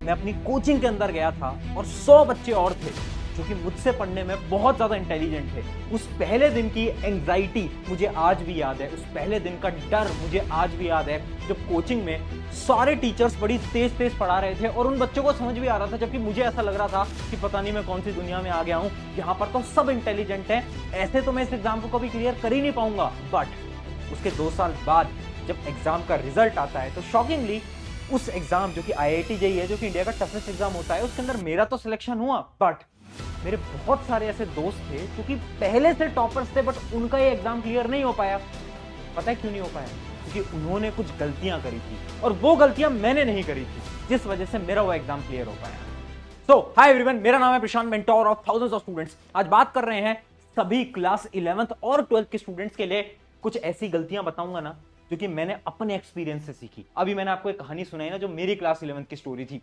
मैं अपनी कोचिंग के अंदर गया था और 100 बच्चे और थे जो कि मुझसे पढ़ने में बहुत ज्यादा इंटेलिजेंट थे। उस पहले दिन की एंग्जाइटी मुझे आज भी याद है, उस पहले दिन का डर मुझे आज भी याद है जब कोचिंग में सारे टीचर्स बड़ी तेज तेज पढ़ा रहे थे और उन बच्चों को समझ भी आ रहा था, जबकि मुझे ऐसा लग रहा था कि पता नहीं मैं कौन सी दुनिया में आ गया हूं, यहाँ पर तो सब इंटेलिजेंट हैं, ऐसे तो मैं इस एग्जाम को कभी क्लियर कर ही नहीं पाऊंगा। बट उसके 2 साल बाद जब एग्जाम का रिजल्ट आता है तो शॉकिंगली उस एग्जाम जो कि IIT JEE है, जो कि इंडिया का टफेस्ट एग्जाम होता है, उसके अंदर मेरा तो सिलेक्शन हुआ, बट मेरे बहुत सारे ऐसे दोस्त थे जो कि पहले से टॉपर्स थे, बट उनका ये एग्जाम क्लियर नहीं हो पाया। पता है क्यों नहीं हो पाया? क्योंकि उन्होंने कुछ गलतियां करी थी और वो गलतियां मैंने नहीं करी थी, जिस वजह से मेरा वो एग्जाम क्लियर हो पाया। सो हाय एवरीवन, मेरा नाम है Prashant, mentor of thousands of students. आज बात कर रहे हैं सभी क्लास 11th और 12th के स्टूडेंट्स के लिए। कुछ ऐसी गलतियां बताऊंगा ना जो कि मैंने अपने एक्सपीरियंस से सीखी। अभी मैंने आपको एक कहानी सुनाई ना, जो मेरी क्लास 11th की स्टोरी थी।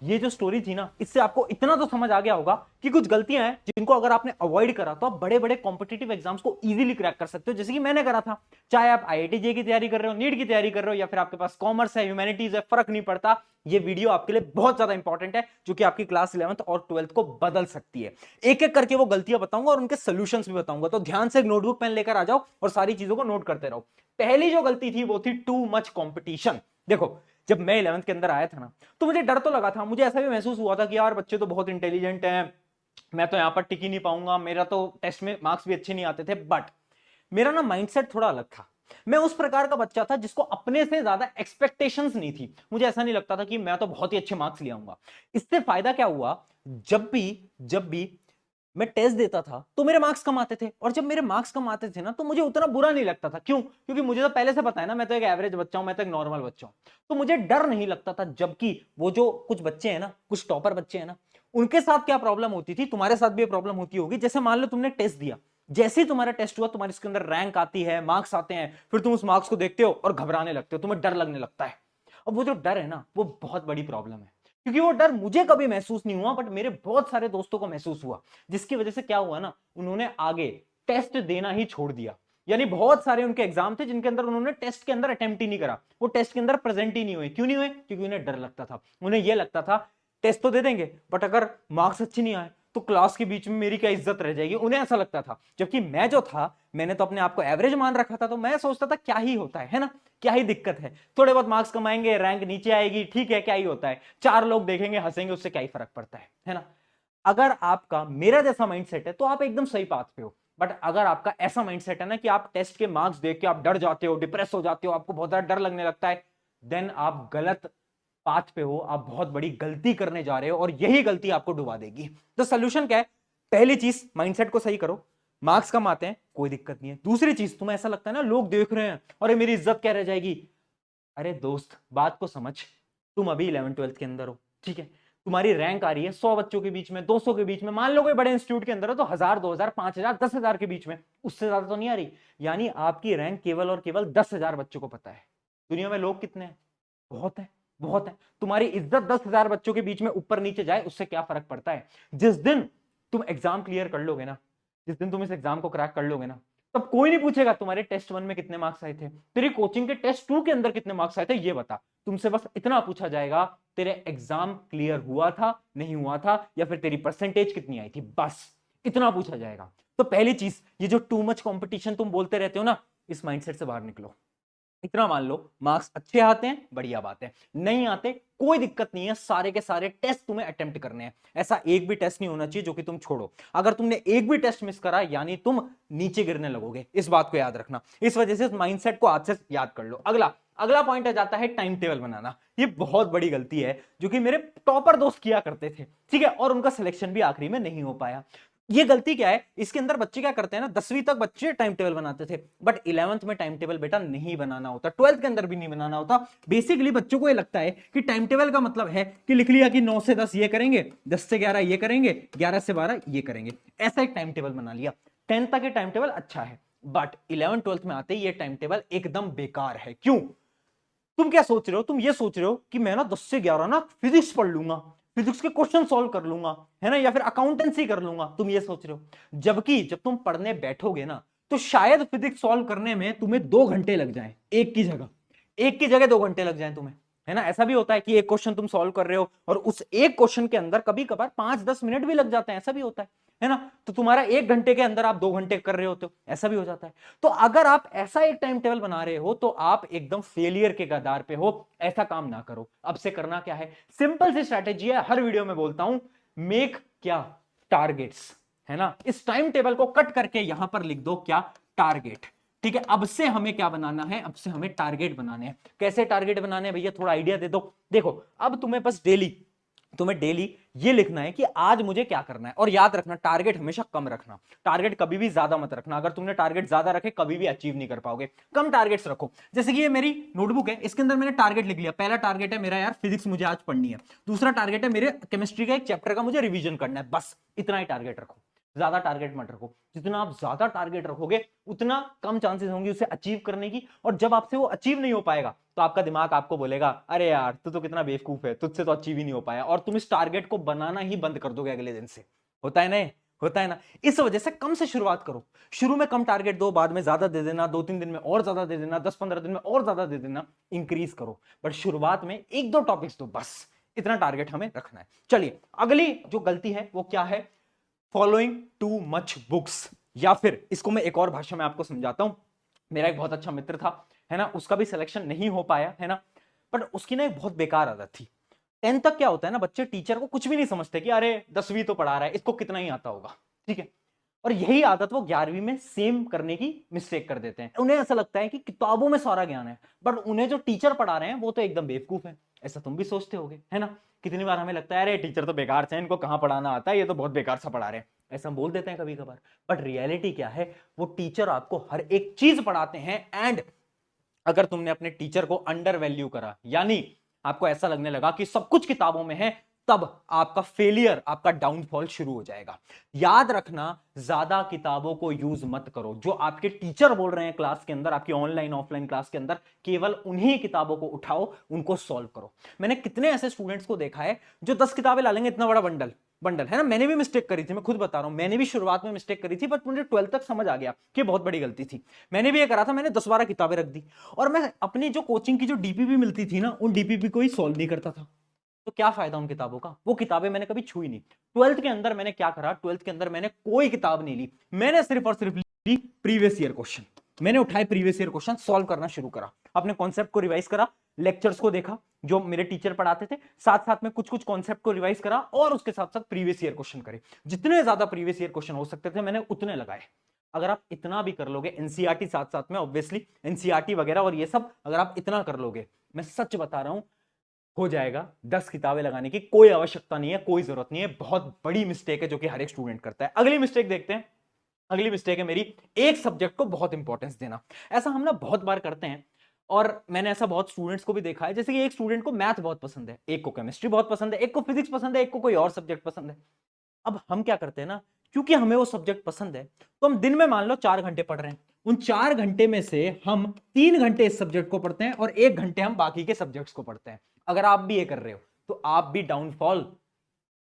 ये जो स्टोरी थी ना, इससे आपको इतना तो समझ आ गया होगा कि कुछ गलतियां हैं जिनको अगर आपने अवॉइड करा तो आप बड़े बड़े कॉम्पिटिटिव एग्जाम्स को इजीली क्रैक कर सकते हो, जैसे कि मैंने करा था। चाहे आप IIT JEE की तैयारी कर रहे हो, नीट की तैयारी कर रहे हो, या फिर आपके पास कॉमर्स है, ह्यूमैनिटीज है, फर्क नहीं पड़ता। ये वीडियो आपके लिए बहुत ज्यादा इंपॉर्टेंट है, जो कि आपकी क्लास 11th और 12th को बदल सकती है। एक एक करके वो गलतियां बताऊंगा और उनके सोल्यूशंस भी बताऊंगा, तो ध्यान से एक नोटबुक पेन लेकर आ जाओ और सारी चीजों को नोट करते रहो। पहली जो गलती थी वो थी टू मच कॉम्पिटिशन। देखो, जब मैं 11th के अंदर आया था ना, तो मुझे डर तो लगा था, मुझे ऐसा भी महसूस हुआ था कि यार बच्चे तो बहुत इंटेलिजेंट हैं, मैं तो यहां पर टिक ही नहीं पाऊंगा, मेरा तो टेस्ट में मार्क्स भी अच्छे नहीं आते थे। बट मेरा ना माइंडसेट थोड़ा अलग था। मैं उस प्रकार का बच्चा था जिसको अपने से ज्यादा एक्सपेक्टेशंस नहीं थी। मुझे ऐसा नहीं लगता था कि मैं तो बहुत ही अच्छे मार्क्स ले आऊंगा। इससे फायदा क्या हुआ, जब भी मैं टेस्ट देता था तो मेरे मार्क्स कम आते थे, और जब मेरे मार्क्स कम आते थे ना तो मुझे उतना बुरा नहीं लगता था। क्यों? क्योंकि मुझे तो पहले से पता है ना, मैं तो एक एवरेज बच्चा हूं, मैं तो एक नॉर्मल बच्चा हूं, तो मुझे डर नहीं लगता था। जबकि वो जो कुछ बच्चे हैं ना, कुछ टॉपर बच्चे हैं ना, उनके साथ क्या प्रॉब्लम होती थी, तुम्हारे साथ भी प्रॉब्लम होती होगी। जैसे मान लो तुमने टेस्ट दिया, जैसे ही तुम्हारा टेस्ट हुआ, तुम्हारे इसके अंदर रैंक आती है, मार्क्स आते हैं, फिर तुम उस मार्क्स को देखते हो और घबराने लगते हो, तुम्हें डर लगने लगता है। अब वो जो डर है ना, वो बहुत बड़ी प्रॉब्लम है, क्योंकि वो डर मुझे कभी महसूस नहीं हुआ, बट मेरे बहुत सारे दोस्तों को महसूस हुआ। जिसकी वजह से क्या हुआ ना, उन्होंने आगे टेस्ट देना ही छोड़ दिया। यानी बहुत सारे उनके एग्जाम थे जिनके अंदर उन्होंने टेस्ट के अंदर अटेम्प्ट ही नहीं करा, वो टेस्ट के अंदर प्रेजेंट ही नहीं हुए। क्यों नहीं हुए? क्योंकि उन्हें डर लगता था। उन्हें यह लगता था टेस्ट तो दे देंगे, बट अगर मार्क्स अच्छे नहीं आए तो क्लास के बीच में मेरी क्या इज्जत रह जाएगी, उन्हें ऐसा लगता था। जबकि मैं जो था, मैंने तो अपने आप को एवरेज मान रखा था, तो मैं सोचता था क्या ही होता है ना, क्या ही दिक्कत है, थोड़े बहुत मार्क्स कमाएंगे, रैंक नीचे आएगी, ठीक है, क्या ही होता है, 4 लोग देखेंगे हंसेंगे, उससे क्या ही फर्क पड़ता है ना। अगर आपका मेरा जैसा माइंडसेट है तो आप एकदम सही पाथ पे हो। बट अगर आपका ऐसा माइंडसेट है ना कि आप टेस्ट के मार्क्स देख के आप डर जाते हो, डिप्रेस हो जाते हो, आपको बहुत ज्यादा डर लगने लगता है, देन आप गलत पाथ पे हो, आप बहुत बड़ी गलती करने जा रहे हो, और यही गलती आपको डुबा देगी। तो सोल्यूशन क्या है? पहली चीज, माइंडसेट को सही करो। मार्क्स कम आते हैं, कोई दिक्कत नहीं है। दूसरी चीज, तुम्हें ऐसा लगता है ना लोग देख रहे हैं, अरे मेरी इज्जत क्या रह जाएगी, अरे दोस्त बात को समझ। तुम अभी 11th-12th के अंदर हो, ठीक है, तुम्हारी रैंक आ रही है 100 बच्चों के बीच में, 200 के बीच में, मान लो कोई बड़े इंस्टीट्यूट के अंदर हो तो 1000, 2000, 5000, 10,000 के बीच में, उससे ज्यादा तो नहीं आ रही। यानी आपकी रैंक केवल और केवल 10,000 बच्चों को पता है। दुनिया में लोग कितने हैं? बहुत है, बहुत है। तुम्हारी इज्जत 10,000 बच्चों के बीच में ऊपर नीचे जाए, उससे क्या फर्क पड़ता है? जिस दिन तुम एग्जाम क्लियर कर लोगे ना, जिस दिन तुम इस एग्जाम को क्रैक कर लोगे ना, तब कोई नहीं पूछेगा तुम्हारे टेस्ट 1 में कितने मार्क्स आए थे, तेरी कोचिंग के टेस्ट 2 के अंदर कितने मार्क्स आए थे, ये बता। तुमसे बस इतना पूछा जाएगा, तेरे एग्जाम क्लियर हुआ था, नहीं हुआ था, या फिर तेरी परसेंटेज कितनी आई थी, बस इतना पूछा जाएगा। तो पहली चीज, ये जो टू मच कंपटीशन तुम बोलते रहते हो ना, इस माइंडसेट से बाहर निकलो। इतना मान लो, मार्क्स अच्छे आते हैं, बढ़िया बात है, नहीं आते कोई दिक्कत नहीं है, सारे के सारे टेस्ट तुम्हें अटेम्प्ट करने हैं। ऐसा एक भी टेस्ट नहीं होना चाहिए जो कि तुम छोड़ो। अगर तुमने एक भी टेस्ट मिस करा, यानी तुम नीचे गिरने लगोगे, इस बात को याद रखना। इस वजह से इस माइंडसेट को आज से याद कर लो। अगला अगला पॉइंट आ जाता है टाइम टेबल बनाना। ये बहुत बड़ी गलती है जो कि मेरे टॉपर दोस्त किया करते थे, ठीक है, और उनका सिलेक्शन भी आखिरी में नहीं हो पाया। ये गलती क्या है? इसके अंदर बच्चे क्या करते हैं ना, 10वीं तक बच्चे टाइम टेबल बनाते थे, बट 11th में टाइम टेबल बेटा नहीं बनाना होता, 12th के अंदर भी नहीं बनाना होता। बेसिकली बच्चों को ये लगता है कि टाइम टेबल का मतलब है कि लिख लिया कि 9 से 10 ये करेंगे, 10 से 11 ये करेंगे, 11 से 12 ये करेंगे, ऐसा एक टाइम टेबल बना लिया। 10th तक ये टाइम टेबल अच्छा है, बट 11th-12th में आते ही ये टाइम टेबल एकदम बेकार है। क्यों? तुम क्या सोच रहे हो? तुम ये सोच रहे हो कि मैं ना 10 से 11 ना फिजिक्स पढ़ लूंगा, फिजिक्स के क्वेश्चन सॉल्व कर लूंगा, है ना, या फिर अकाउंटेंसी कर लूंगा, तुम ये सोच रहे हो। जबकि जब तुम पढ़ने बैठोगे ना, तो शायद फिजिक्स सॉल्व करने में तुम्हें 2 घंटे लग जाए, एक की जगह 2 घंटे लग जाए तुम्हें। है ना। ऐसा भी होता है कि एक क्वेश्चन तुम सॉल्व कर रहे हो और उस एक क्वेश्चन के अंदर कभी कभार 5-10 मिनट भी लग जाते हैं, ऐसा भी होता है ना। तो तुम्हारा 1 घंटे के अंदर आप 2 घंटे कर रहे होते हो, ऐसा भी हो जाता है। तो अगर आप ऐसा एक टाइम टेबल बना रहे हो तो आप एकदम फेलियर के कगार पे हो, ऐसा काम ना करो। अब से करना क्या है, सिंपल सी स्ट्रैटेजी है, हर वीडियो में बोलता हूं, मेक क्या, टारगेट्स, है ना। इस टाइम टेबल को कट करके यहां पर लिख दो क्या, टारगेट। ठीक है, अब से हमें क्या बनाना है, अब से हमें टारगेट बनाने हैं। कैसे टारगेट बनाने हैं भैया, थोड़ा आइडिया दे दो। देखो, अब तुम्हें बस तुम्हें डेली ये लिखना है कि आज मुझे क्या करना है। और याद रखना, टारगेट हमेशा कम रखना, टारगेट कभी भी ज्यादा मत रखना। अगर तुमने टारगेट ज्यादा रखे कभी भी अचीव नहीं कर पाओगे, कम टारगेट्स रखो। जैसे कि ये मेरी नोटबुक है, इसके अंदर मैंने टारगेट लिख लिया। पहला टारगेट है मेरा यार फिजिक्स मुझे आज पढ़नी है, दूसरा टारगेट है मेरे केमिस्ट्री का एक चैप्टर का मुझे रिवीजन करना है, बस इतना ही टारगेट रखो, ज्यादा टारगेट मत रखो। जितना आप ज्यादा टारगेट रखोगे उतना कम चांसेस होंगे उसे अचीव करने की। और जब आपसे वो अचीव नहीं हो पाएगा तो आपका दिमाग आपको बोलेगा, अरे यार तू तो कितना बेवकूफ है, तुझसे तो अचीव ही नहीं हो पाया, और तुम इस टारगेट को बनाना ही बंद कर दोगे अगले दिन से। होता है ना, होता है ना। इस वजह से कम से शुरुआत करो, शुरू में कम टारगेट दो, बाद में ज्यादा दे देना, 2-3 दिन में और ज्यादा दे देना, 10-15 दिन में और ज्यादा दे देना, इंक्रीज करो। बट शुरुआत में 1-2 टॉपिक्स दो, बस इतना टारगेट हमें रखना है। चलिए, अगली जो गलती है वो क्या है, फॉलोइंग टू मच बुक्स। या फिर इसको मैं एक और भाषा में आपको समझाता हूं। मेरा एक बहुत अच्छा मित्र था, है ना, उसका भी सिलेक्शन नहीं हो पाया, है ना। बट उसकी ना एक बहुत बेकार आदत थी। 10th तक क्या होता है ना, बच्चे टीचर को कुछ भी नहीं समझते कि अरे 10वीं तो पढ़ा रहा है, इसको कितना ही आता होगा, ठीक है। और यही आदत वो 11वीं में सेम करने की मिस्टेक कर देते हैं। उन्हें ऐसा लगता है कि किताबों में सारा ज्ञान है, बट उन्हें जो टीचर पढ़ा रहे हैं वो तो एकदम बेवकूफ है। ऐसा तुम भी सोचते होगे, है ना। कितनी बार हमें लगता है अरे टीचर तो बेकार से, इनको कहां पढ़ाना आता है, ये तो बहुत बेकार सा पढ़ा रहे हैं, ऐसा बोल देते हैं कभी कभार। बट रियलिटी क्या है, वो टीचर आपको हर एक चीज पढ़ाते हैं। एंड अगर तुमने अपने टीचर को अंडर वैल्यू करा, यानी आपको ऐसा लगने लगा कि सब कुछ किताबों में है, तब आपका फेलियर, आपका डाउनफॉल शुरू हो जाएगा। याद रखना, ज्यादा किताबों को यूज मत करो। जो आपके टीचर बोल रहे हैं क्लास के अंदर, आपकी ऑनलाइन ऑफलाइन क्लास के अंदर, केवल उन्हीं किताबों को उठाओ, उनको सॉल्व करो। मैंने कितने ऐसे स्टूडेंट्स को देखा है जो 10 किताबें ला लेंगे, इतना बड़ा बंडल बंडल, है ना। मैंने भी मिस्टेक करी थी, मैं खुद बता रहा हूं, मैंने भी शुरुआत में मिस्टेक करी थी, बट मुझे 12th तक समझ आ गया कि बहुत बड़ी गलती थी। मैंने भी ये करा था, मैंने 10-12 किताबें रख दी, और मैं अपनी जो कोचिंग की जो डीपीपी मिलती थी ना, उन डीपीपी को ही सॉल्व नहीं करता था। तो क्या फायदा उन किताबों का, वो किताबें मैंने कभी छुई नहीं। 12th के अंदर मैंने क्या करा, 12th के अंदर मैंने कोई किताब नहीं ली, मैंने सिर्फ और सिर्फ ली प्रीवियस ईयर क्वेश्चन। मैंने उठाए प्रीवियस ईयर क्वेश्चन, सॉल्व करना शुरू करा, अपने कॉन्सेप्ट को रिवाइज करा, लेक्चर्स को देखा जो मेरे टीचर पढ़ाते थे, साथ साथ में कुछ कुछ कॉन्सेप्ट को रिवाइज करा, और उसके साथ साथ प्रीवियस ईयर क्वेश्चन करे। जितने ज्यादा प्रीवियस ईयर क्वेश्चन हो सकते थे मैंने उतने लगाए। अगर आप इतना भी कर लोगे, एनसीईआरटी साथ साथ में ऑब्वियसली एनसीईआरटी वगैरह और ये सब, अगर आप इतना कर लोगे, मैं सच बता रहा हूं, हो जाएगा। 10 किताबें लगाने की कोई आवश्यकता नहीं है, कोई जरूरत नहीं है। बहुत बड़ी मिस्टेक है जो कि हर एक स्टूडेंट करता है। अगली मिस्टेक देखते हैं। अगली मिस्टेक है मेरी, एक सब्जेक्ट को बहुत इंपॉर्टेंस देना। ऐसा हम ना बहुत बार करते हैं, और मैंने ऐसा बहुत स्टूडेंट्स को भी देखा है। जैसे कि एक स्टूडेंट को मैथ बहुत पसंद है, एक को केमिस्ट्री बहुत पसंद है, एक को फिजिक्स पसंद है, एक को कोई और सब्जेक्ट पसंद है। अब हम क्या करते हैं ना, क्योंकि हमें वो सब्जेक्ट पसंद है, तो हम दिन में मान लो 4 घंटे पढ़ रहे हैं, उन 4 घंटे में से हम 3 घंटे इस सब्जेक्ट को पढ़ते हैं और 1 घंटे हम बाकी के सब्जेक्ट्स को पढ़ते हैं। अगर आप भी ये कर रहे हो तो आप भी डाउनफॉल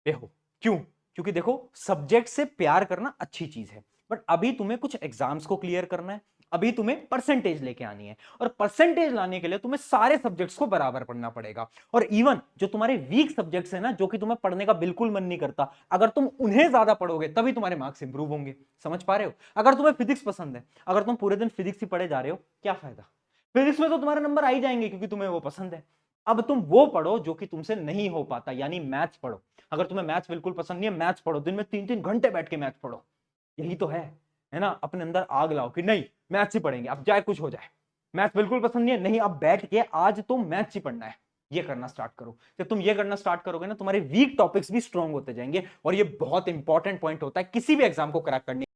पे हो। क्यों? क्योंकि देखो, सब्जेक्ट से प्यार करना अच्छी चीज है, बट अभी तुम्हें कुछ एग्जाम्स को क्लियर करना है, अभी तुम्हें परसेंटेज लेके आनी है, और परसेंटेज लाने के लिए तुम्हें सारे सब्जेक्ट्स को बराबर पढ़ना पड़ेगा। और इवन जो तुम्हारे वीक सब्जेक्ट्स है ना, जो कि तुम्हें पढ़ने का बिल्कुल मन नहीं करता, अगर तुम उन्हें ज्यादा पढ़ोगे तभी तुम्हारे मार्क्स इंप्रूव होंगे। समझ पा रहे हो? अगर तुम्हें फिजिक्स पसंद है, अगर तुम पूरे दिन फिजिक्स ही पढ़े जा रहे हो, क्या फायदा? फिजिक्स में तो तुम्हारे नंबर आ ही जाएंगे क्योंकि तुम्हें वो पसंद है। अब तुम वो पढ़ो जो कि तुमसे नहीं हो पाता, यानी मैथ्स पढ़ो। अगर तुम्हें मैथ्स बिल्कुल पसंद नहीं है, मैथ्स पढ़ो, दिन में 3-3 घंटे बैठ के मैथ्स पढ़ो। यही तो है ना। अपने अंदर आग लाओ कि नहीं, मैथ्स ही पढ़ेंगे, अब चाहे कुछ हो जाए। मैथ्स बिल्कुल पसंद नहीं है, नहीं, अब बैठ के आज तो मैथ्स ही पढ़ना है, ये करना स्टार्ट करो। जब तुम ये करना स्टार्ट करोगे ना, तुम्हारे वीक टॉपिक्स भी स्ट्रांग होते जाएंगे। और ये बहुत इंपॉर्टेंट पॉइंट होता है किसी भी एग्जाम को क्रैक करने